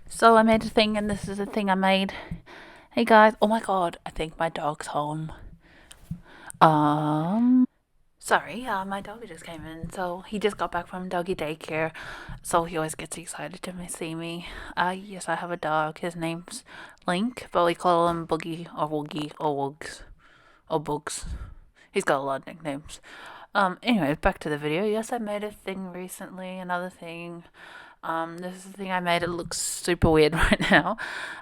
So I made a thing, and this is a thing I made. Hey guys, oh my god, I think my dog's home. Sorry, my doggy just came in, so he just got back from doggy daycare, so he always gets excited to see me. Yes, I have a dog. His name's Link, but we call him Boogie or Woogie or Wugs or Bugs. He's got a lot of nicknames. Anyways, back to the video. Yes, I made a thing recently. Another thing. This is the thing I made. It looks super weird right now.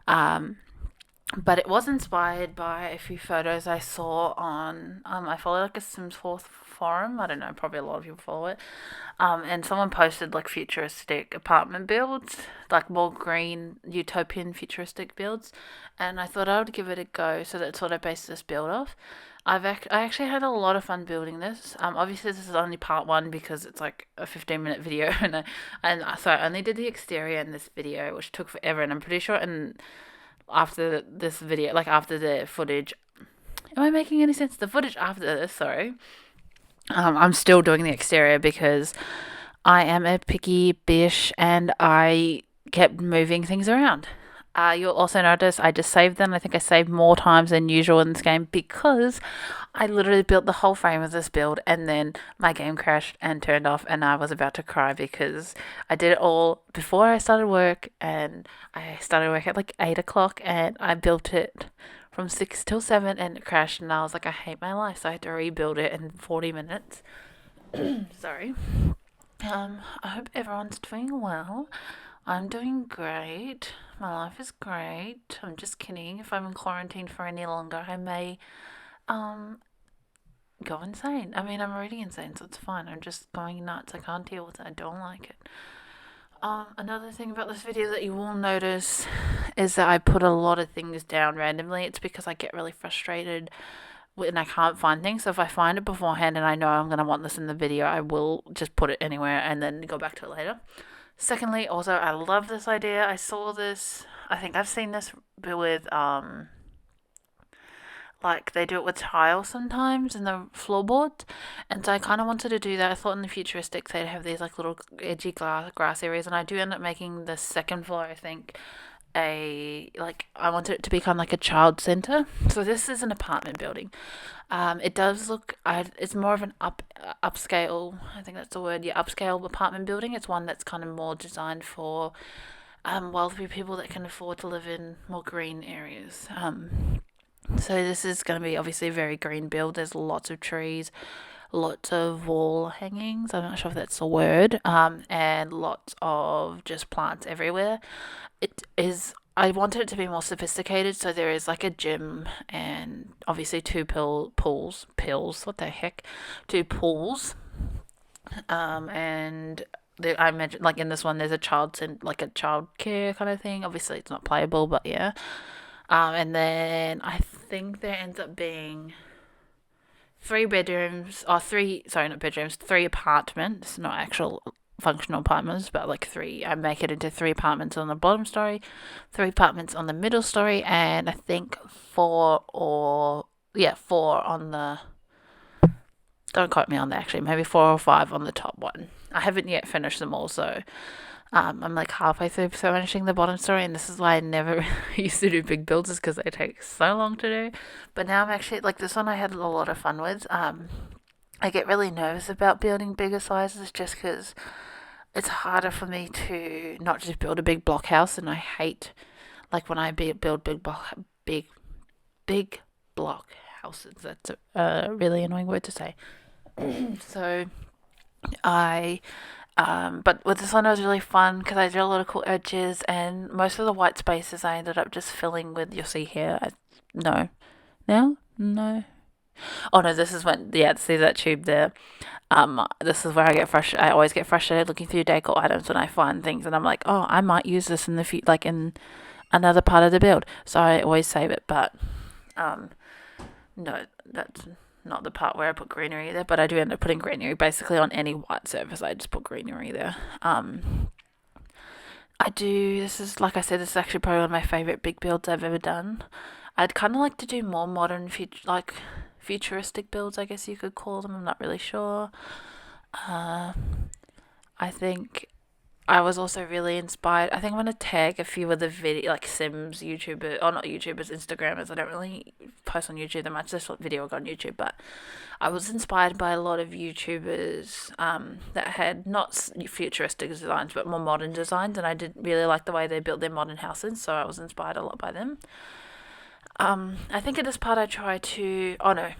Um, but it was inspired by a few photos I saw on I follow like a Sims 4 forum. I don't know, probably a lot of people follow it. And someone posted like futuristic apartment builds, like more green utopian futuristic builds, and I thought I would give it a go. So that's what I based this build off. I actually had a lot of fun building this. Obviously this is only part one because it's like a 15-minute video, so I only did the exterior in this video, which took forever, and I'm pretty sure and after this video, like after the footage. Am I making any sense? The footage after this, sorry. I'm still doing the exterior because I am a picky bish and I kept moving things around. You'll also notice I just saved them. I think I saved more times than usual in this game because I literally built the whole frame of this build and then my game crashed and turned off and I was about to cry because I did it all before I started work and I started work at like 8 o'clock and I built it from 6 till 7 and it crashed and I was like, I hate my life. So I had to rebuild it in 40 minutes. Sorry. I hope everyone's doing well. I'm doing great. My life is great. I'm just kidding. If I'm in quarantine for any longer, I may um go insane. I mean, I'm already insane, so it's fine. I'm just going nuts. I can't deal with it. I don't like it. Another thing about this video that you will notice is that I put a lot of things down randomly. It's because I get really frustrated when I can't find things. So if I find it beforehand and I know I'm going to want this in the video, I will just put it anywhere and then go back to it later. Secondly, also, I love this idea. I saw this, I think I've seen this with, like they do it with tile sometimes in the floorboards, and so I kind of wanted to do that. I thought in the futuristic they'd have these like little edgy grass areas, and I do end up making the second floor, I think, a like I wanted it to be kind of like a child center. So this is an apartment building. It does look. It's more of an upscale. I think that's the word. Yeah, upscale apartment building. It's one that's kind of more designed for wealthy people that can afford to live in more green areas. So this is going to be obviously a very green build. There's lots of trees, lots of wall hangings. I'm not sure if that's a word. And lots of just plants everywhere. It is. I wanted it to be more sophisticated, so there is like a gym and obviously two pools. Pills. What the heck? Two pools. And I mentioned like in this one, there's a like a child care kind of thing. Obviously, it's not playable, but yeah. And then I think there ends up being three bedrooms, or three, sorry, not bedrooms, three apartments, not actual functional apartments, but like three. I make it into three apartments on the bottom story, three apartments on the middle story, and I think four on the. Don't quote me on that actually, maybe 4 or 5 on the top one. I haven't yet finished them all, so I'm like halfway through finishing the bottom story, and this is why I never used to do big builds, is because they take so long to do. But now I'm actually like this one. I had a lot of fun with. I get really nervous about building bigger sizes just because it's harder for me to not just build a big block house, and I hate like when I build big big block houses. That's a really annoying word to say. So I but with this one, it was really fun because I did a lot of cool edges, and most of the white spaces I ended up just filling with. You'll see here. No, now, no. Oh no, this is when. Yeah, see that tube there. This is where I get frustrated. I always get frustrated looking through decor items when I find things, and I'm like, oh, I might use this in the future, like in another part of the build. So I always save it. But um, no, that's not the part where I put greenery there, but I do end up putting greenery basically on any white surface. I just put greenery there. I do. This is like I said. This is actually probably one of my favorite big builds I've ever done. I'd kind of like to do more modern, like futuristic builds. I guess you could call them. I'm not really sure. Uh, I think I was also really inspired. I think I'm gonna tag a few of the video, like Sims YouTubers, or not YouTubers, Instagrammers. I don't really post on YouTube that much. This video I got on YouTube, but I was inspired by a lot of YouTubers that had not futuristic designs, but more modern designs, and I did really like the way they built their modern houses. So I was inspired a lot by them. I think at this part I try to. Oh no,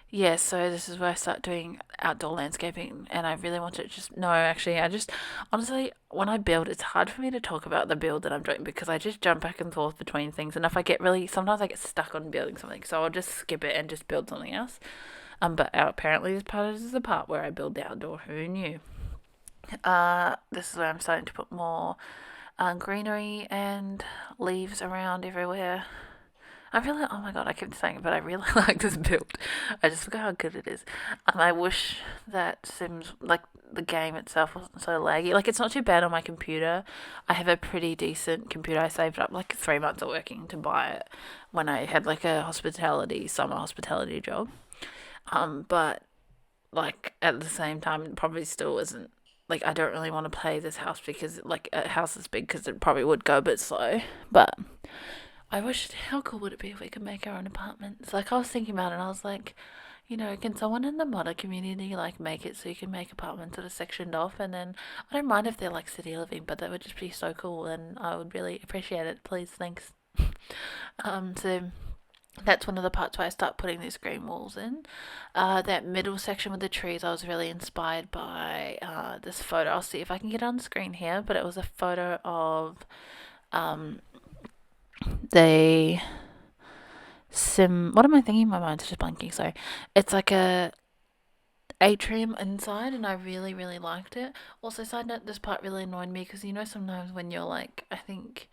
yeah, so this is where I start doing outdoor landscaping, and I really want to just no, actually, I just honestly, when I build, it's hard for me to talk about the build that I'm doing because I just jump back and forth between things, and if I get really, sometimes I get stuck on building something, so I'll just skip it and just build something else. But apparently this is the part where I build the outdoor. Who knew? This is where I'm starting to put more greenery and leaves around everywhere. I really, oh my god, I keep saying it, but I really like this build. I just forgot how good it is. I wish that Sims, like the game itself, wasn't so laggy. Like, it's not too bad on my computer. I have a pretty decent computer. I saved up like 3 months of working to buy it when I had like a summer hospitality job. But like at the same time, it probably still isn't. Like, I don't really want to play this house because like a house is big because it probably would go a bit slow. But I wish, how cool would it be if we could make our own apartments? Like, I was thinking about it and I was like, can someone in the modder community like make it so you can make apartments that are sectioned off? And then I don't mind if they're like city living, but that would just be so cool and I would really appreciate it. Please, thanks. So that's one of the parts where I start putting these green walls in. That middle section with the trees, I was really inspired by this photo. I'll see if I can get it on the screen here, but it was a photo of um, the what am I thinking? My mind's just blanking. Sorry. It's like a atrium inside, and I really, really liked it. Also, side note, this part really annoyed me because sometimes when you're like, I think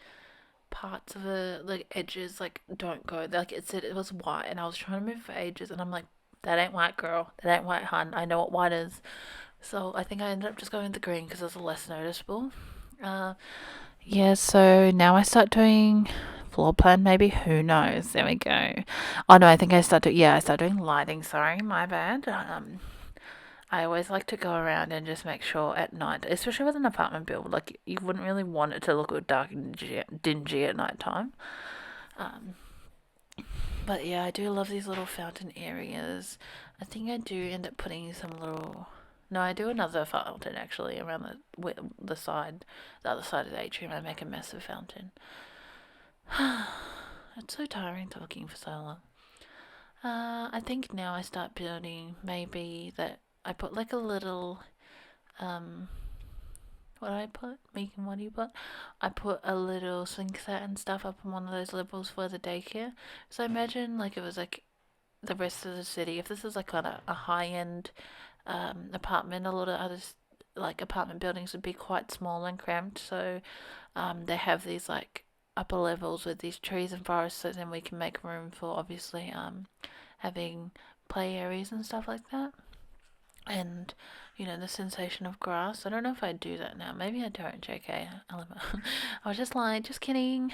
parts of the edges like don't go. Like it said it was white, and I was trying to move for ages, and I'm like, that ain't white, girl. That ain't white, hun. I know what white is. So I think I ended up just going with the green because it was less noticeable. Uh, yeah, so now I start doing floor plan, maybe. Who knows? There we go. Oh no, I think I start doing lighting. Sorry, my bad. I always like to go around and just make sure at night, especially with an apartment build, like you wouldn't really want it to look all dark and dingy at night time. Um, but yeah, I do love these little fountain areas. I think I do end up putting some little. No, I do another fountain actually around the side, the other side of the atrium. I make a massive fountain. It's so tiring talking for so long. I think now I start building maybe that I put like a little what did I put? Megan, what do you put? I put a little swing set and stuff up on one of those levels for the daycare. So imagine like it was like the rest of the city. If this is like on a high end apartment, a lot of other like apartment buildings would be quite small and cramped. So they have these like upper levels with these trees and forests, so then we can make room for obviously having play areas and stuff like that. And the sensation of grass. I don't know if I do that now. Maybe I don't. JK. I was just lying. Just kidding.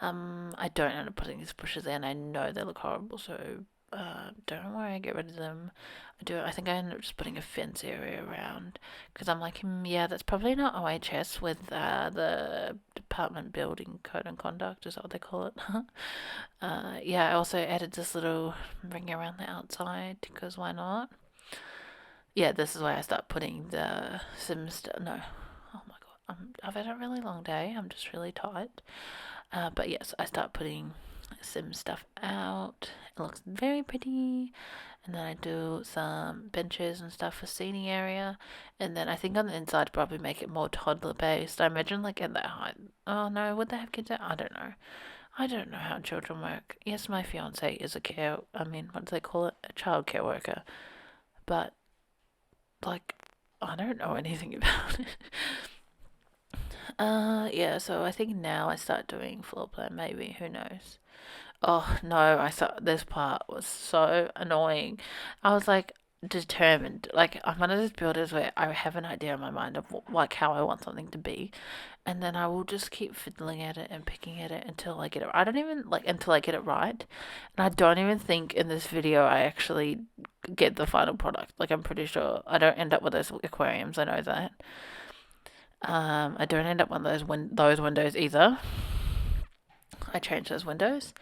I don't end up putting these bushes in. I know they look horrible, so don't worry. I get rid of them. I think I ended up just putting a fence area around because I'm like, yeah, that's probably not OHS with the Department Building Code and Conduct. Is that what they call it? Yeah. I also added this little ring around the outside because why not? Yeah, this is where I start putting the Sims. No, oh my god, I've had a really long day. I'm just really tired. But yes, I start putting Sim stuff out. It looks very pretty. And then I do some benches and stuff for seating area. And then I think on the inside probably make it more toddler based. I imagine like at that height. Oh no, would they have kids out? I don't know. I don't know how children work. Yes, my fiance is what do they call it? A child care worker. But like, I don't know anything about it. Yeah, so I think now I start doing floor plan, maybe, who knows. Oh no, I saw this part was so annoying. I was like determined. Like I'm one of those builders where I have an idea in my mind of like how I want something to be, and then I will just keep fiddling at it and picking at it until I get it. I don't even like until I get it right, and I don't even think in this video I actually get the final product. Like I'm pretty sure I don't end up with those aquariums. I know that. I don't end up on those windows either. I change those windows.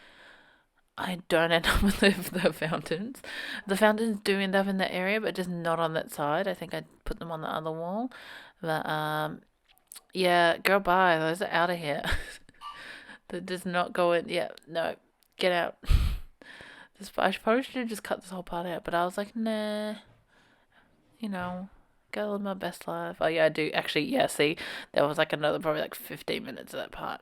I don't end up with the fountains. The fountains do end up in that area, but just not on that side. I think I put them on the other wall. But yeah, girl, bye. Those are out of here. That does not go in. Yeah, no, get out. I probably should have just cut this whole part out, but I was like, nah, you know, gotta live my best life. Oh yeah, I do actually. Yeah, see, there was like another probably like 15 minutes of that part.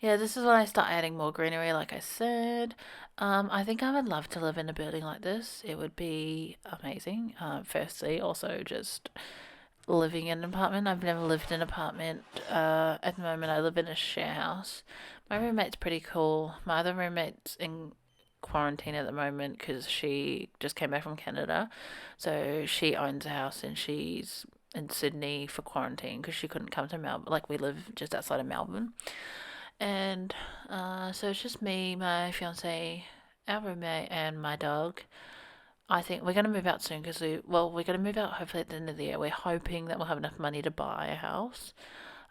Yeah, this is when I start adding more greenery, like I said. I think I would love to live in a building like this. It would be amazing. Firstly, also just living in an apartment. I've never lived in an apartment. At the moment, I live in a share house. My roommate's pretty cool. My other roommate's in quarantine at the moment because she just came back from Canada. So she owns a house and she's in Sydney for quarantine because she couldn't come to Melbourne. Like, we live just outside of Melbourne. And so it's just me, my fiance, our roommate, and my dog. I think we're going to move out soon because we're going to move out hopefully at the end of the year. We're hoping that we'll have enough money to buy a house.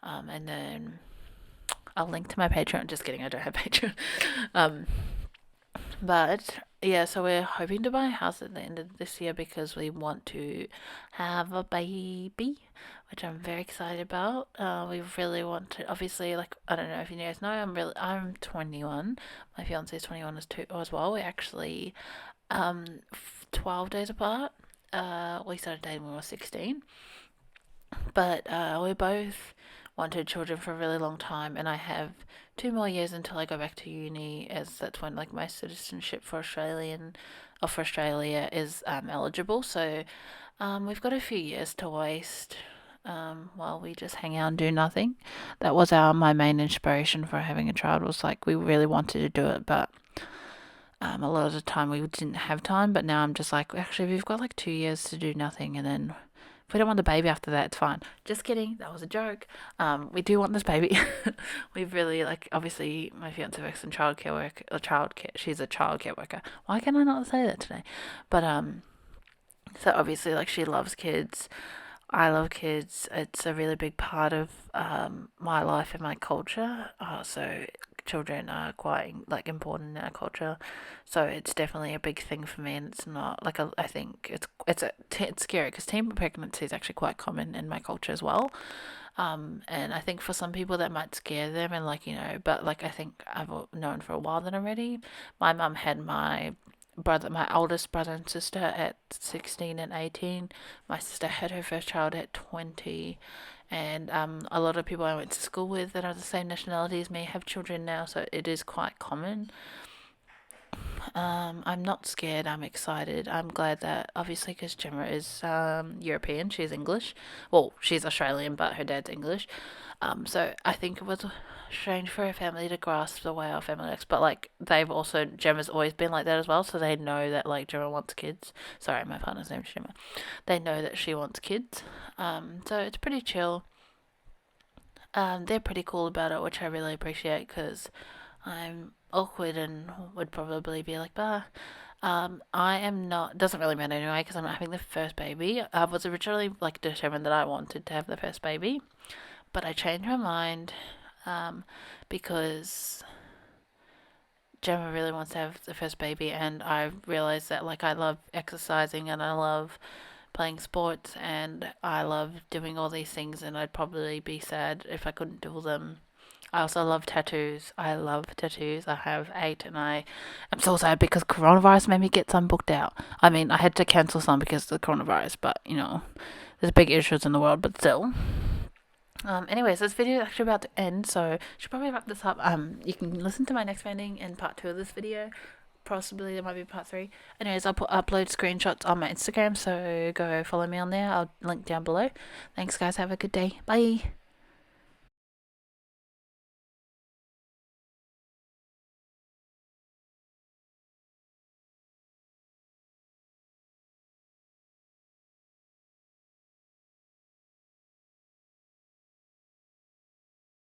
And then I'll link to my Patreon. Just kidding, I don't have Patreon. um, but yeah, so we're hoping to buy a house at the end of this year because we want to have a baby, which I'm very excited about. We really want to. Obviously, like, I don't know if you guys know, I'm 21. My fiance is 21 as well. We're actually 12 days apart. We started dating when we were 16, but we both wanted children for a really long time, and I have 2 more years until I go back to uni, as that's when like my citizenship for Australia is eligible. So we've got a few years to waste. While we just hang out and do nothing. That was my main inspiration for having a child, was like we really wanted to do it, but a lot of the time we didn't have time. But now I'm just like, actually, we've got like 2 years to do nothing, and then if we don't want the baby after that, it's fine. Just kidding. That was a joke. We do want this baby. We've really, like, obviously my fiance works in childcare work. Childcare. She's a childcare worker. Why can I not say that today? But so obviously, like, she loves kids. I love kids. It's a really big part of my life and my culture. So children are quite like important in our culture. So it's definitely a big thing for me, and it's not like I think it's scary because teen pregnancy is actually quite common in my culture as well. And I think for some people that might scare them, and like, but like I think I've known for a while that already. My mum had my oldest brother and sister at 16 and 18. My sister had her first child at 20. And a lot of people I went to school with that are the same nationality as me have children now, so it is quite common. I'm not scared. I'm excited. I'm glad that, obviously, because Gemma is European, she's English. Well, she's Australian, but her dad's English. So I think it was strange for her family to grasp the way our family acts, but like Gemma's always been like that as well, so they know that like Gemma wants kids. Sorry, my partner's name is Gemma. They know that she wants kids. So it's pretty chill. They're pretty cool about it, which I really appreciate because I'm awkward and would probably be like, bah. I am not. Doesn't really matter anyway because I'm not having the first baby. I was originally like determined that I wanted to have the first baby, but I changed my mind because Gemma really wants to have the first baby, and I realized that like I love exercising and I love playing sports and I love doing all these things, and I'd probably be sad if I couldn't do them. I also love tattoos. I love tattoos. I have 8, and I am so sad because coronavirus made me get some booked out. I mean, I had to cancel some because of the coronavirus, but there's big issues in the world, but still. Anyways, this video is actually about to end, so I should probably wrap this up. You can listen to my next ending in part 2 of this video. Possibly there might be part 3. Anyways, I'll upload screenshots on my Instagram, so go follow me on there. I'll link down below. Thanks, guys. Have a good day. Bye.